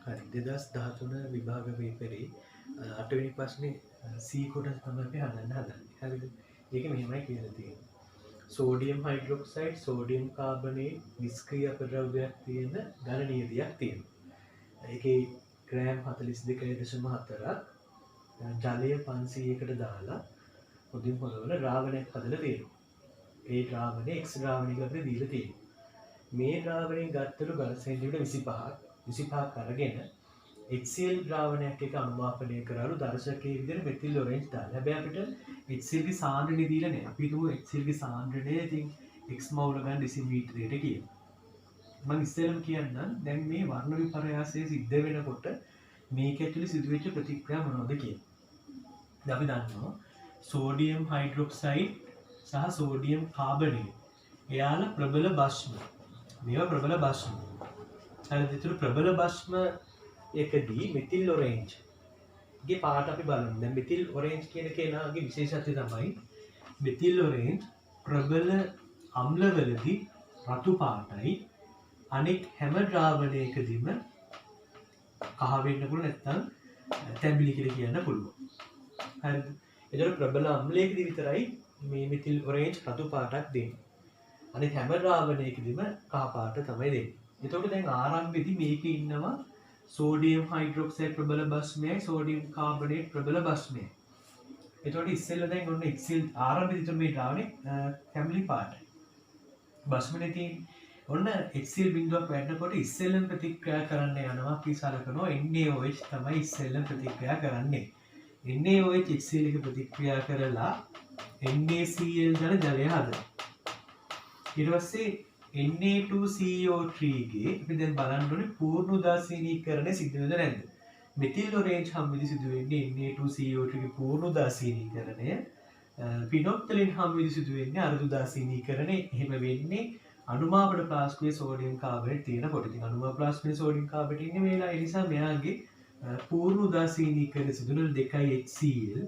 හරි 2013 විභාග පේපරේ 8 වෙනි ප්‍රශ්නේ C කොටස තමයි අපි හදන්න හදන්නේ. හරිද? ඒක මෙහෙමයි කියලා තියෙන්නේ. සෝඩියම් හයිඩ්‍රොක්සයිඩ් සෝඩියම් කාබනේට් නිෂ්ක්‍රීය අපද්‍රව්‍යයක් තියෙන ඝන නියතියක් තියෙනවා. ඒකේ ග්‍රෑම් 42.4ක් ජලය 500කට දාලා හොඳින් හොදවල ද්‍රාවණයක් හදලා තියෙනවා. ඒ ද්‍රාවණය X ද්‍රාවණයක අපිට දීලා තියෙනවා. මේ ද්‍රාවණයෙන් ගත්තලු ඝන සෙන්ටිමීටර් 25ක් අරගෙන HCl ද්‍රාවණයක් එක අනුමාපනය කරාලු දර්ශකයේ විදිහට මෙතිල් ඔරෙන්ජ් දාලා. හැබැයි අපිට HCl ගේ සාන්ද්‍රණය දීලා නැහැ. අපි හිතමු HCl ගේ සාන්ද්‍රණය ඉතින් x මවුල ගන්න ඩෙසිමීටරයට කියලා. මම ඉස්සෙල්ලම කියන්නම් දැන් මේ වර්ණ විපර්යාසය සිද්ධ වෙනකොට මේක ඇතුලේ සිදුවෙච්ච ප්‍රතික්‍රියා මොනවද කියලා. දැන් අපි දන්නවා සෝඩියම් හයිඩ්‍රොක්සයිඩ් සහ සෝඩියම් කාබනේට් එයාලා ප්‍රබල භස්ම. මේවා ප්‍රබල භස්ම. හරිද? ඒතර ප්‍රබල භස්ම එකදී මෙතිල් ඔරෙන්ජ් ගේ පාට අපි බලමු. දැන් මෙතිල් ඔරෙන්ජ් කියන කේනාගේ විශේෂත්වය තමයි මෙතිල් ඔරෙන්ජ් ප්‍රබල අම්ලවලදී රතු පාටයි අනෙක් හැම ද්‍රාවණයකදීම කහ වෙන්න පුළුවන් නැත්නම් තැඹිලි කියලා කියන්න පුළුවන්. හරිද? ඒතර ප්‍රබල අම්ලයකදී විතරයි මේ මෙතිල් ඔරෙන්ජ් රතු පාටක් දෙන්නේ. අනෙක් හැම ද්‍රාවණයකදීම කහ පාට තමයි දෙන්නේ. එතකොට දැන් ආරම්භයේදී මේකේ ඉන්නවා සෝඩියම් හයිඩ්‍රොක්සයිඩ් ප්‍රබල භස්මයයි සෝඩියම් කාබනේට් ප්‍රබල භස්මයයි. එතකොට ඉස්සෙල්ලා දැන් ඔන්න HCl ආරම්භයේදී තුන මේ ද්‍රාවණේ තැඹිලි පාටයි. භස්මනේ තියෙන්නේ. ඔන්න HCl බිඳුවක් වැටෙනකොට ඉස්සෙල්ලම ප්‍රතික්‍රියා කරන්න යනවා අපි සලකනවා NaOH තමයි ඉස්සෙල්ලම ප්‍රතික්‍රියා කරන්නේ. NaOH HCl එක ප්‍රතික්‍රියා කරලා NaCl ධන ජලය හදනවා. ඊට පස්සේ Na2CO3 ගේ අපි දැන් බලන්න ඕනේ පූර්ණ උදාසීනීකරණය සිද්ධ වෙනවද නැද්ද? මෙතිල් ඔරෙන්ජ් හැමවිලි සිදු වෙන්නේ Na2CO3 ගේ පූර්ණ උදාසීනීකරණය. පිනොක්තලින් හැමවිලි සිදු වෙන්නේ අර්ධ උදාසීනීකරණය. එහෙම වෙන්නේ අනුමාපන ප්ලාස්මයේ සෝඩියම් කාබනේට් තියෙනකොට. ඉතින් අනුමාපන ප්ලාස්මයේ සෝඩියම් කාබනේට් ඉන්නේ මේලා ඒ නිසා මෙයාගේ පූර්ණ උදාසීනීකරණය සිදු වෙන 2 HCl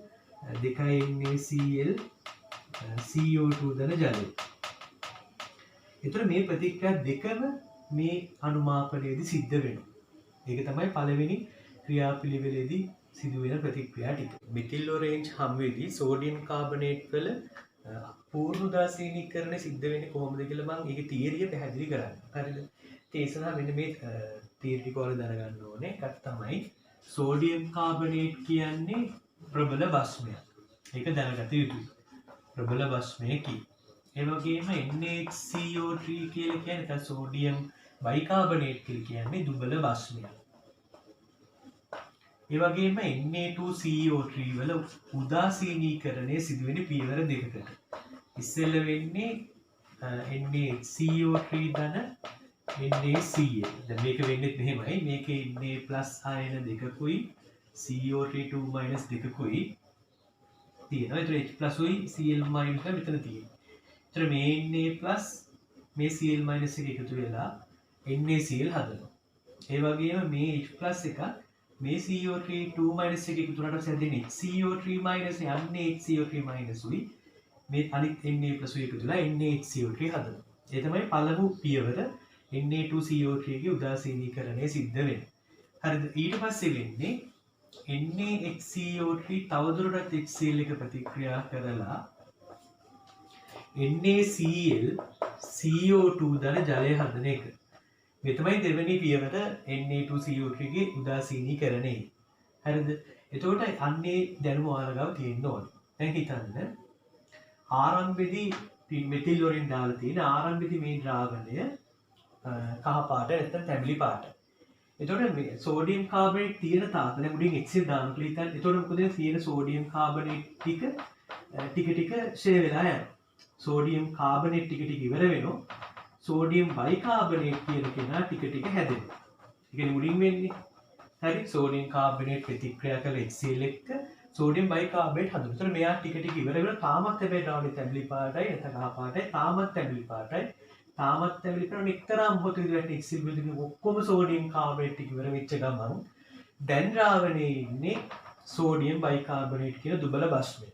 2 NaCl CO2 ධන ජලය. එතකොට මේ ප්‍රතික්‍රියා දෙකම මේ අනුමාපනයේදී සිද්ධ වෙනවා. ඒක තමයි පළවෙනි ක්‍රියාපිළිවෙලේදී සිදුවෙන ප්‍රතික්‍රියා ටික. මෙතිල් ඔරෙන්ජ් හැමෙදී සෝඩියම් කාබනේට් වල පූර්ණ උදාසීනීකරණය සිද්ධ වෙන්නේ කොහොමද කියලා මම ඒකේ තියරිය පැහැදිලි කරන්න. හරිද? ඒ නිසා මෙන්න මේ තියරි ටික ඔයාලා දැනගන්න ඕනේ. එකක් තමයි සෝඩියම් කාබනේට් කියන්නේ ප්‍රබල භස්මයක්. ඒක දැනගත යුතුයි. ප්‍රබල භස්මයකි. ඒ වගේම NaCO3 කියලා කියන්නේ සෝඩියම් බයිකාබනේට් කියලා කියන්නේ දුබල භස්මයක්. ඒ වගේම Na2CO3 වල උදාසීනීකරණය සිදුවෙන පියවර දෙකකට. ඉස්සෙල්ල වෙන්නේ NaCO3 ධන NaCl. දැන් මේක වෙන්නේ මෙහෙමයි. මේකේ Na+ ආයන දෙකකුයි CO3 2- දෙකකුයි තියෙනවා. ඒතර H+ උයි Cl- මෙතන තියෙනවා. ඒතර මේ Na+ මේ Cl- එක එකතු වෙලා NaCl හදනවා. ඒ වගේම මේ H+ එක මේ CO3 2- එක එකතු වුණාට පස්සේ හදන්නේ CO3- යන්නේ HCO3- උයි මේ අනිත් Na+ උයි එකතු වෙලා NaHCO3 හදනවා. ඒ තමයි පළමු පියවර Na2CO3 ගේ උදාසීනීකරණය සිද්ධ වෙන්නේ. හරිද? ඊට පස්සේ වෙන්නේ NaHCO3 තවදුරටත් HCl එක ප්‍රතික්‍රියා කරලා NaCl CO2 ධන ජලය හදන එක. මේ තමයි දෙවෙනි පියවර Na2CO3 ගේ උදාසීනීකරණය. හරිද? එතකොට අන්නේ දැනුම ඔයාලා ගාව තියෙන්න ඕනේ. දැන් හිතන්න ආරම්භයේදී මෙතිල් වලින් දාලා තියෙන ආරම්භයේදී මේ ද්‍රාවණය කහ පාට නැත්නම් තැඹිලි පාට. එතකොට මේ සෝඩියම් කාබනේට් තියෙන තාක් දැන් උඩින් HCl දාන්න කියලා හිතන්න. එතකොට මොකද තියෙන සෝඩියම් කාබනේට් ටික ටික ෂේ වෙලා යනවා. සෝඩියම් කාබනේට් ටික ඉවර වෙනවා. සෝඩියම් බයිකාබනේට් කියන කෙනා ටික හැදෙනවා. ඒ කියන්නේ උඩින් වෙන්නේ. හරි සෝඩියම් කාබනේට් ප්‍රතික්‍රියා කළ HCl එක්ක සෝඩියම් බයිකාබනේට් හදනවා. ඒතර මෙයා ටික ඉවර වෙලා තාමත් හැබැයි ද්‍රවණය තැඹිලි පාටයි නැත්නම් කහ පාටයි තාමත් තැඹිලි පාටයි. තාමත් තැඹිලි කරන එක්තරා මොහොතකදී වැටෙන HCl වලින් ඔක්කොම සෝඩියම් කාබනේට් ටික ඉවර වෙච්ච ගමන් දැන් ද්‍රාවණයේ ඉන්නේ සෝඩියම් බයිකාබනේට් කියන දුබල භස්මය.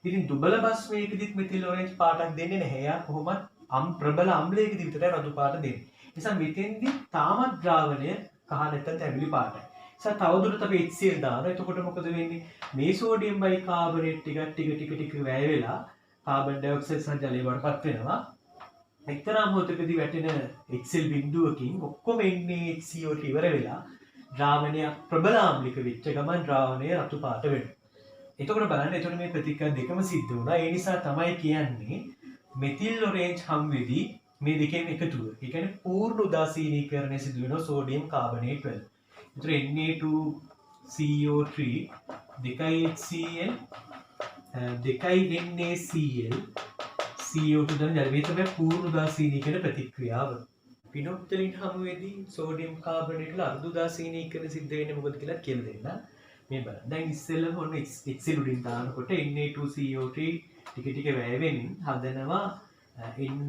ඉතින් දුබල භස්මයකදීත් මෙතිල් ඔරෙන්ජ් පාටක් දෙන්නේ නැහැ. එයා කොහොමත් ප්‍රබල අම්ලයකදී විතරයි රතු පාට දෙන්නේ. නිසා මෙතෙන්දී තාමත් ද්‍රාවණය කහ නැත්නම් තැඹිලි පාටයි. තවදුරටත් අපි HCl දානවා. එතකොට මොකද වෙන්නේ? මේ සෝඩියම් බයිකාබනේට් ටික වැය වෙලා කාබන් ඩයොක්සයිඩ් සහ ජලය වඩපත් වෙනවා. එක්තරා මොහොතකදී වැටෙන HCl බිඳුවකින් ඔක්කොම NaHCO ඉවර වෙලා ද්‍රාවණය ප්‍රබල ආම්ලික වෙච්ච ගමන් ද්‍රාවණය රතු පාට වෙනවා. එතකොට බලන්න එතකොට මේ ප්‍රතික්‍රියා දෙකම සිද්ධ වුණා. ඒ නිසා තමයි කියන්නේ මෙතිල් ඔරේන්ජ් හම්බෙදී මේ දෙකෙන් එකතුව. ඒ කියන්නේ පූර්ණ උදාසීනීකරණය සිදු වෙනවා සෝඩියම් කාබනේට් වල. ඒතර Na2CO3 2HCl 2NaCl CO2 දැන් ජලයේ තමයි පූර්ණ උදාසීනීකරණ ප්‍රතික්‍රියාව. පිනොප්තලින් හමුවේදී සෝඩියම් කාබනේට් වල අර්ධ උදාසීනීකරණ සිද්ධ වෙන්නේ මොකද කියලා කියලා දෙන්න. මේ බලන්න. දැන් ඉස්සෙල්ලම ඔන්න HCl උඩින් දානකොට Na2CO3 ටික වැය වෙමින් හදනවා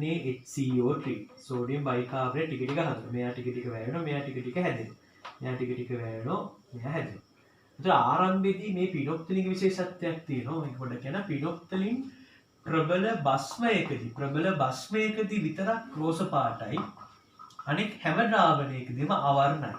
NaHCO3 සෝඩියම් බයිකාබනේට් ටික හදනවා. මෙයා ටික වැය වෙනවා. මෙයා ටික හැදෙනවා. මෙයා ටික වැය වෙනවා. මෙයා හැදෙනවා. ඒතර ආරම්භයේදී මේ පිනොප්තලින්ගේ විශේෂත්වයක් තියෙනවා. මේක පොඩ්ඩක් කියන පිනොප්තලින් ප්‍රබල බස්මයකදී විතරක් රෝස පාටයි. අනෙක් හැම ද්‍රාවණයකදීම අවර්ණයි.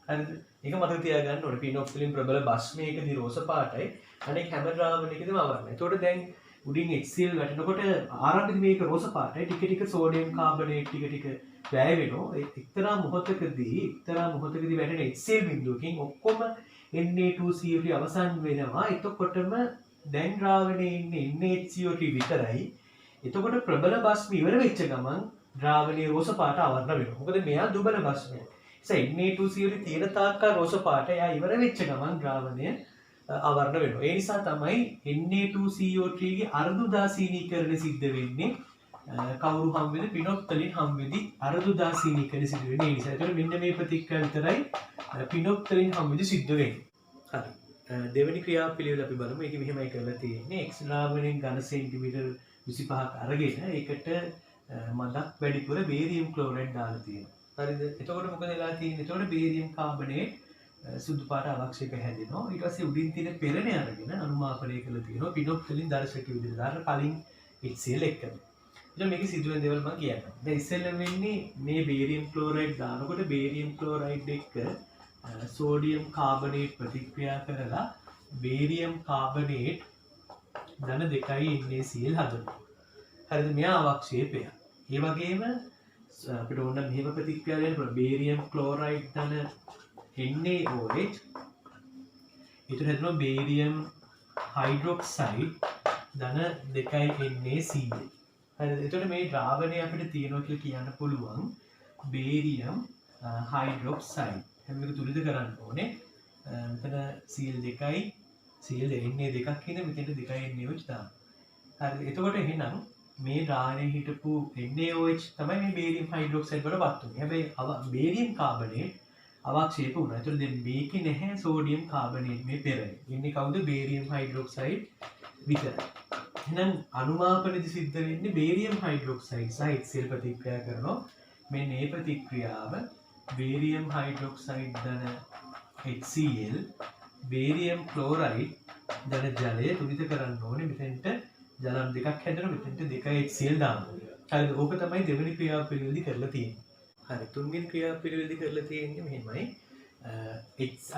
හරිද? ඒක මතක තියාගන්න ඕනේ. පිනොප්තලින් ප්‍රබල බස්මයකදී රෝස පාටයි. අනෙක් හැම ද්‍රාවණයකදීම අවර්ණයි. ඒතකොට දැන් උඩින් HCl වැටෙනකොට ආරම්භයේදී මේක රෝස පාටයි. ටික සෝඩියම් කාබනේට් ටික වැය වෙනවා. එක්තරා මොහොතකදී වැටෙන HCl බිඳුවකින් ඔක්කොම Na2CO3 අවසන් වෙනවා. එතකොටම දැන් ද්‍රාවණයේ ඉන්නේ NaHCO3 විතරයි. එතකොට ප්‍රබල බස්ම ඉවර වෙච්ච ගමන් ද්‍රාවණයේ රෝස පාට අවර්ණ වෙනවා. මොකද මෙයා දුබල බස්මයක්. Na2CO3 තියෙන තාක්කල් රෝස පාට එයා ඉවර වෙච්ච ගමන් ද්‍රාවණය අවර්ණ වෙනවා. ඒ නිසා තමයි Na2CO3 ගේ අර්ධ උදාසීනීකරණය සිද්ධ වෙන්නේ. කවුරු හම්බෙද? පිනොප්තලින් හම්බෙදි අර්ධ උදාසීනීකරණය සිද්ධ වෙන්නේ. ඒ නිසා ඒතර මෙන්න මේ ප්‍රතික්‍රියාව විතරයි පිනොප්තලින් හම්බෙදි සිද්ධ වෙන්නේ. හරි. දෙවෙනි ක්‍රියාපිළිවෙල අපි බලමු. ඒක මෙහෙමයි කරලා තියෙන්නේ. X ද්‍රාවණයෙන් ඝන සෙන්ටිමීටර් 25ක් අරගෙන ඒකට මදක් වැඩිපුර බේරියම් ක්ලෝරයිඩ් දාලා තියෙනවා. හරිද? එතකොට මොකද වෙලා තියෙන්නේ? එතකොට බේරියම් කාබනේට් සුදු පාට අවක්ෂයක හැදෙනවා. ඊට පස්සේ උඩින් තියෙන පෙරණි අරගෙන අනුමාපනය කරලා තියෙනවා. පිනොප්තලින් දර්ශක විදිහට දාලා කලින් HCl එක්කම. ඉතින් මේකේ සිදුවෙන දේවල් මම කියන්නම්. දැන් ඉස්සෙල්ලම වෙන්නේ මේ බේරියම් ක්ලෝරයිඩ් දානකොට බේරියම් ක්ලෝරයිඩ් එක්ක සෝඩියම් කාබනේට් ප්‍රතික්‍රියා කරලා බේරියම් කාබනේට් ධන 2යි NaCl හදනවා. හරිද? මෙයා අවක්ෂේපය. ඒ වගේම අපිට ඕන මෙහෙම ප්‍රතික්‍රියා දෙන්න පුළුවන්. බේරියම් ක්ලෝරයිඩ් ධන NaOH ඊට හැදෙනවා බේරියම් හයිඩ්‍රොක්සයිඩ් ධන 2යි NaCl. හරිද? එතකොට මේ ද්‍රාවණය අපිට තියෙනවා කියලා කියන්න පුළුවන් බේරියම් හයිඩ්‍රොක්සයිඩ්. හැම එක තුලින්ද කරන්න ඕනේ. මෙතන Cl2යි Na දෙකක් කියන මෙතන 2යි NaOH දාන්න. හරිද? එතකොට එහෙනම් මේ ද්‍රාවණයේ හිටපු NaOH තමයි මේ බේරියම් හයිඩ්‍රොක්සයිඩ් වලට වත් උනේ. හැබැයි බේරියම් කාබනේට් අවක්ෂේප වුණා. ඒතර දැන් මේකේ නැහැ සෝඩියම් කාබනේට් මේ පෙරේ. ඉන්නේ කවුද? බේරියම් හයිඩ්‍රොක්සයිඩ් විතරයි. එහෙනම් අනුමාපනයේදී සිද්ධ වෙන්නේ බේරියම් හයිඩ්‍රොක්සයිඩ් සහ HCl ප්‍රතික්‍රියා කරනවා. මෙන්න මේ ප්‍රතික්‍රියාව බේරියම් හයිඩ්‍රොක්සයිඩ් ධන HCl බේරියම් ක්ලෝරයිඩ් ධන ජලය තුලිත කරන්න ඕනේ. මෙතෙන්ට ජලම් දෙකක් හැදෙනවා. මෙතෙන්ට 2 HCl දාන්න ඕනේ. හරිද? ඕක තමයි දෙවෙනි ක්‍රියාපිළිවෙලදී කරලා තියෙන්නේ. හරි, තුන්වෙනි ක්‍රියාපිළිවෙලදී කරලා තියෙන්නේ මෙහෙමයි.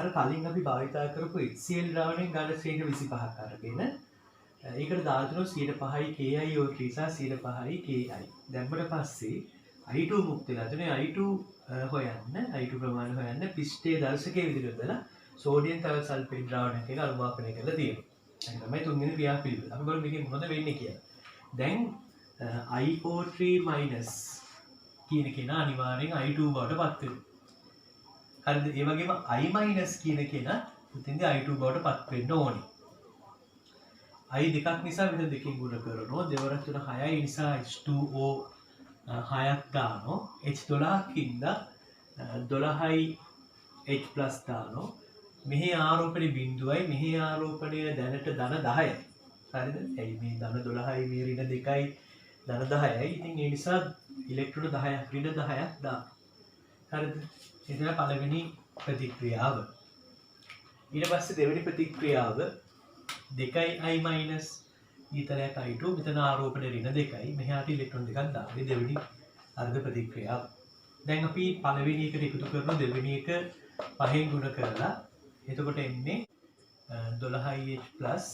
අර කලින් අපි භාවිතා කරපු HCl ද්‍රාවණයෙන් ඝන ශ්‍රේණි 25ක් අරගෙන ඒකට දාලා තියෙනවා 5යි KiO3 සහ 5යි Ki. දැම්මට පස්සේ I2 මුක්ත වෙලා තියෙනවා. I2 හොයන්න I2 ප්‍රමාණය හොයන්න පිස්ටේ දර්ශකයේ විදිහට දාලා සෝඩියම් තව සල්ෆේට් ද්‍රාවණයක් එක අනුමාපනය කරලා තියෙනවා. ඒක තමයි තුන්වෙනි ක්‍රියාපිළිවෙල. අපි බලමු මේකේ මොනවද වෙන්නේ කියලා. දැන් IO3 කියන කෙනා අනිවාර්යෙන් I2 බවට පත් වෙනවා. හරිද? ඒ වගේම I- කියන කෙනා උතින්දී I2 බවට පත් වෙන්න ඕනේ. I දෙකක් නිසා මෙතන දෙකෙන් ගුණ කරනවා. දෙවරක් තුන 6යි නිසා H2O 6ක් දානවා. H12ක් ඉඳලා 12යි H+ දානවා. මෙහි ආරෝපණය බිඳුවයි මෙහි ආරෝපණය දැනට ධන 10යි. හරිද? එයි මේ ධන 12යි මේ ඍණ 2යි ධන 10යි. ඉතින් ඒ නිසා ඉලෙක්ට්‍රෝන 10ක් ඍණ 10ක් දානවා. හරිද? එතන පළවෙනි ප්‍රතික්‍රියාව. ඊට පස්සේ දෙවෙනි ප්‍රතික්‍රියාව 2i ඊතරයක් I2 මෙතන ආරෝපණය ඍණ 2යි මෙහාට ඉලෙක්ට්‍රෝන දෙකක් දානවා. මේ දෙවෙනි අර්ධ ප්‍රතික්‍රියාව. දැන් අපි පළවෙනි එකට එකතු කරනවා දෙවෙනි එක 5න් ගුණ කරලා එතකොට එන්නේ 12h plus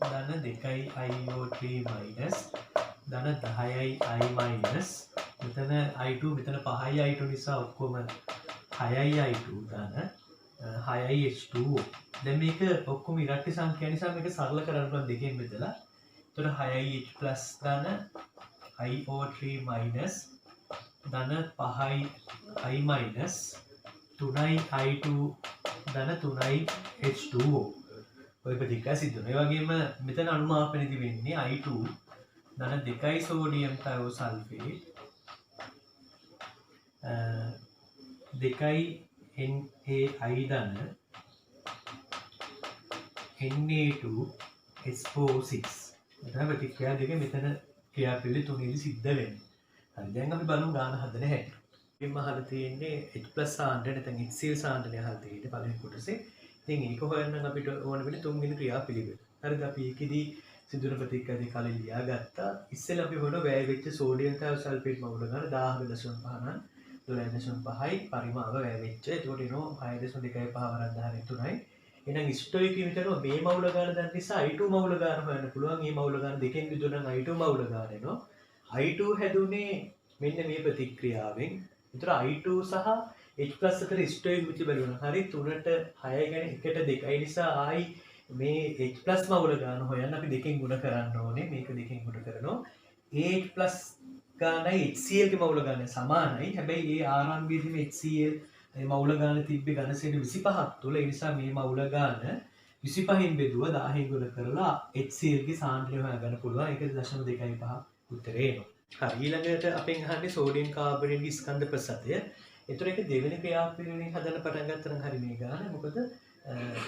ධන 2iO3 minus ධන 10i minus මෙතන i2 මෙතන 5i i2 නිසා ඔක්කොම 6i i2 ධන 6i h2o දැන් මේක ඔක්කොම ඉරට්ටි සංඛ්‍යා නිසා මේක සරල කරන්න පුළුවන් දෙකෙන් බෙදලා එතකොට 6i h plus ධන iO3 minus ධන 5i i minus 3i i2 ධන 3i h2o ඔය ප්‍රතික්‍රියා සිද්ධ වෙනවා. ඒ වගේම මෙතන අනුමාපනයේදී වෙන්නේ i2 ධන 2i සෝඩියම් තයෝසල්ෆේට් 2i NaI ධන Na2SO6 මෙතන ප්‍රතික්‍රියා දෙක මෙතන ක්‍රියාපිළිවෙල තුනේදී සිද්ධ වෙන්නේ. හරි දැන් අපි බලමු ගාන හදන හැටි. මෙන්න අහලා තියෙන්නේ H+ සාන්ද්‍රය නැත්නම් HCl සාන්ද්‍රය අහලා තියෙන්නේ පළවෙනි කොටසේ. ඉතින් ඒක හොයන්න අපිට ඕන වෙන්නේ තුන්වෙනි ක්‍රියාපිළිවෙල. හරිද අපි ඒකෙදී සිදුවන ප්‍රතික්‍රියා දෙක කලින් ලියාගත්තා. ඉස්සෙල්ලා අපි හොයන වැය වෙච්ච සෝඩියම් තයෝසල්ෆේට් මවුල ගන්න 10.5 නම් 12.5යි පරිමාව වැය වෙච්ච. ඒකට එනවා 6.2යි පහවරක් 10 එහෙනම් ස්ටොයිකින් විතරම මේ මවුල ගන්න දැන් නිසා I2 මවුල ගන්න හොයන්න පුළුවන්. මේ මවුල ගන්න දෙකෙන් විදුණන් I2 මවුල ගන්න එනවා. I2 හැදුනේ මෙන්න මේ ප්‍රතික්‍රියාවෙන්. ඒතර I2 සහ H+ අතර ස්ටොයික් විච බලනවා. හරි 3ට 6 ගැන 1ට 2යි නිසා ආයි මේ H+ මවුල ගන්න හොයන්න අපි දෙකෙන් ගුණ කරන්න ඕනේ. මේක දෙකෙන් ගුණ කරනවා. H+ ගානයි HCl ගේ මවුල ගාන සමානයි. හැබැයි ඒ ආරම්භයේදීම HCl මේ මවුල ගාන තිබ්බේ ඝනසේන 25ක් තුල. ඒ නිසා මේ මවුල ගාන 25න් බෙදුවා 1000 ගුණ කරලා HCl ගේ සාන්ද්‍රය හොයාගන්න පුළුවන්. ඒක 0.25 උත්තරේ එනවා. හරි ඊළඟට අපෙන් අහන්නේ සෝඩියම් කාබනේට් ස්කන්ධ ප්‍රසතය. ඒතර ඒක දෙවෙනි ක්‍රියාපිළිවෙලින් හදන්න පටන් ගත්තා නම් හරි මේ ගාන. මොකද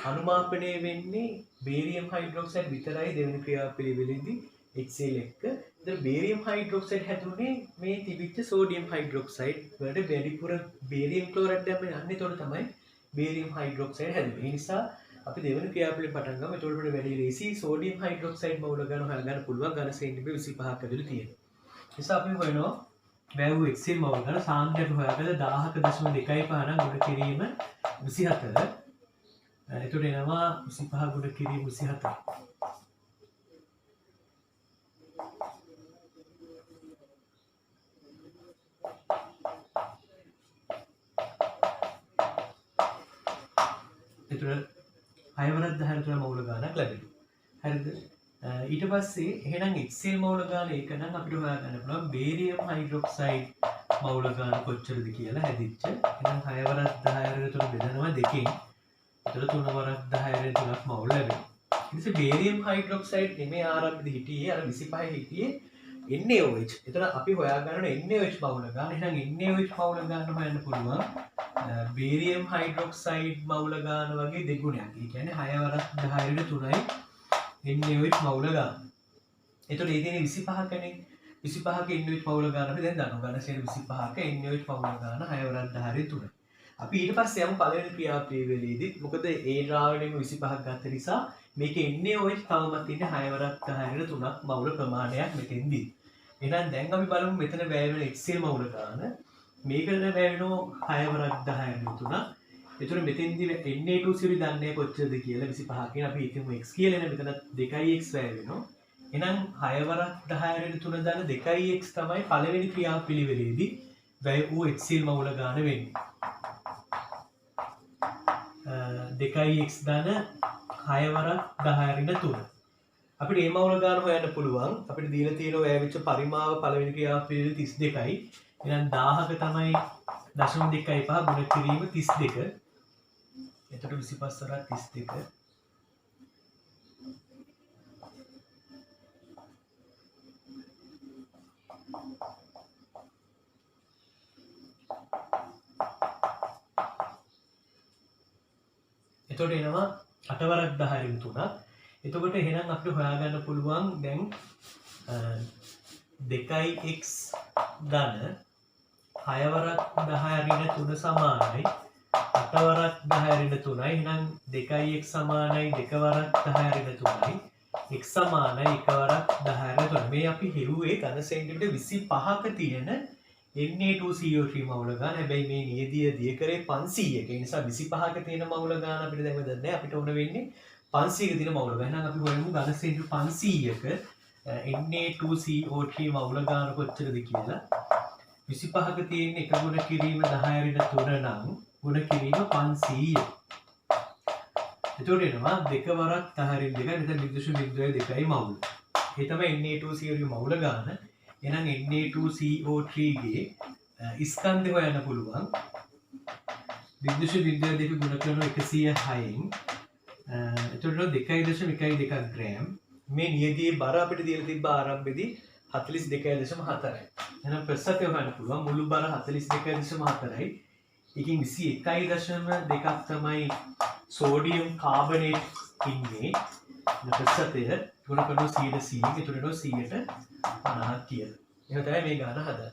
අනුමාපනය වෙන්නේ බේරියම් හයිඩ්‍රොක්සයිඩ් විතරයි දෙවෙනි ක්‍රියාපිළිවෙලෙදී HCl එක්ක. ඉතින් බේරියම් හයිඩ්‍රොක්සයිඩ් හැදුනේ මේ තිබිච්ච සෝඩියම් හයිඩ්‍රොක්සයිඩ් වලට වැඩිපුර බේරියම් ක්ලෝරයිඩ් දැම්ම යන්නේ. ඒතකොට තමයි බේරියම් හයිඩ්‍රොක්සයිඩ් හැදුනේ. ඒ නිසා අපි දෙවෙනි ක්‍රියාපිළිවෙල පටන් ගමු. ඒතකොට අපිට වැඩි ලේසි සෝඩියම් හයිඩ්‍රොක්සයිඩ් මවුල ගන්න හොයාගන්න පුළුවන් ඝනසේන 25ක් ඇතුළේ තියෙනවා. ඒ නිසා අපි හොයනවා වැව් HCl මවුල ගන්න සාන්ද්‍රය හොයාගන්න 10.2යි පහන ගුණ කිරීම 24. එතකොට එනවා 25 ගුණ කිරීම 24. එතකොට 6 වරක් 10 තුන මවුල ගානක් ලැබෙනවා. හරිද? ඊට පස්සේ එහෙනම් HCl මවුල ගාන එක නම් අපිට හොයාගන්න පුළුවන් බේරියම් හයිඩ්‍රොක්සයිඩ් මවුල ගාන කොච්චරද කියලා හැදිච්ච. එහෙනම් 6 වරක් 10 අරගෙන තුන බෙදනවා දෙකෙන්. එතකොට 3 වරක් 10 අරගෙන තුනක් මවුල ලැබෙනවා. ඊට පස්සේ බේරියම් හයිඩ්‍රොක්සයිඩ් නෙමෙයි ආරම්භයේදී හිටියේ අර 25 හිටියේ NaOH. එතකොට අපි හොයාගන්න NaOH මවුල ගාන. එහෙනම් NaOH මවුල ගාන හොයන්න පුළුවන් බේරියම් හයිඩ්‍රොක්සයිඩ් මවුල ගාන වගේ දෙගුණයක්. ඒ කියන්නේ 6 වරක් 10 අරගෙන 3යි NaOH මවුල ගාන. එතකොට ඒ තියෙන්නේ 25කනේ. 25ක NaOH මවුල ගාන අපි දැන් දන්නවා. ඝනසේන 25ක NaOH මවුල ගාන 6 වරක් 10 අරගෙන 3යි. අපි ඊට පස්සේ යමු පළවෙනි ක්‍රියාපිළිවෙලෙදී. මොකද ඒ ද්‍රාවණයෙම 25ක් ගත්ත නිසා මේකේ NaOH තවමත් ඉන්නේ 6 වරක් 10 අරගෙන 3ක් මවුල ප්‍රමාණයක් මෙතෙන්දී. එහෙනම් දැන් අපි බලමු මෙතන වැය වෙන HCl මවුල ගාන. මේකට වැය වෙනවා 6 වරක් 10 අරගෙන 3ක්. එතකොට මෙතෙන්දී Na2 දන්නේ කොච්චරද කියලා 25කින් අපි හිතමු x කියලා එන මෙතන 2x වැය වෙනවා. එහෙනම් 6 වරක් 10 අරගෙන 3 දාන 2x තමයි පළවෙනි ක්‍රියාපිළිවෙලේදී වැය වූ HCl මවුල ගාන වෙන්නේ. 2x දාන 6 වරක් 10 අරගෙන 3. අපිට මේ මවුල ගාන හොයන්න පුළුවන්. අපිට දීලා තියෙන වැය වෙච්ච පරිමාව පළවෙනි ක්‍රියාපිළිවෙල 32යි. එහෙනම් 1000ක තමයි 0.25 ගුණ කිරීම 32. එතකොට 25 වරක් 32. එතකොට එනවා 8 වරක් 10 අරගෙන 3ක්. එතකොට එහෙනම් අපිට හොයාගන්න පුළුවන් දැන් 2x ධන 6 වරක් 10 අරගෙන 3 සමානයි 8 වරක් 10 අරගෙන 3යි. එහෙනම් 2x සමානයි 2 වරක් 10 අරගෙන 3යි. x සමානයි 1 වරක් 10 අරගෙන 3. මේ අපි හිරුවේ ඝන සෙන්ටිමීටර් 25ක තියෙන Na2CO3 මවුල ගන්න. හැබැයි මේ නියදිය දිය කරේ 500ක. ඒ නිසා 25ක තියෙන මවුල ගන්න අපිට දැන් දන්නේ අපිට ඕන වෙන්නේ 500ක තියෙන මවුල ගන්න. එහෙනම් අපි හොයමු ඝන සෙන්ටිමීටර් 500ක Na2CO3 මවුල ගන්න කොච්චරද කියලා. 25ක තියෙන එක ගුණ කිරීම 10 රින 3 නම් ගුණ කිරීම 500. එතකොට එනවා දෙක වරක් 10 රින් 2 නැත්නම් 0.02යි මවුල. ඒ තමයි Na2CO3 මවුල ගන්න. එහෙනම් Na2CO3 ගේ ස්කන්ධය හොයන්න පුළුවන්. 0.02 ගුණ කරන 106න් එතකොට 2.12 ග්‍රෑම්. මේ නියදියේ බර අපිට දීලා තිබ්බ ආරම්භයේදී 42.4යි. එහෙනම් ප්‍රසතය හොයන්න පුළුවන් මුළු බර 42.4යි. ඒකෙන් 21.2ක් තමයි සෝඩියම් කාබනේට් ඉන්නේ. ප්‍රසතය ගුණ කරන 100 100 එතකොට 100ට 50ක් කියලා. එහෙනම් තමයි මේ ගාන හදන්නේ.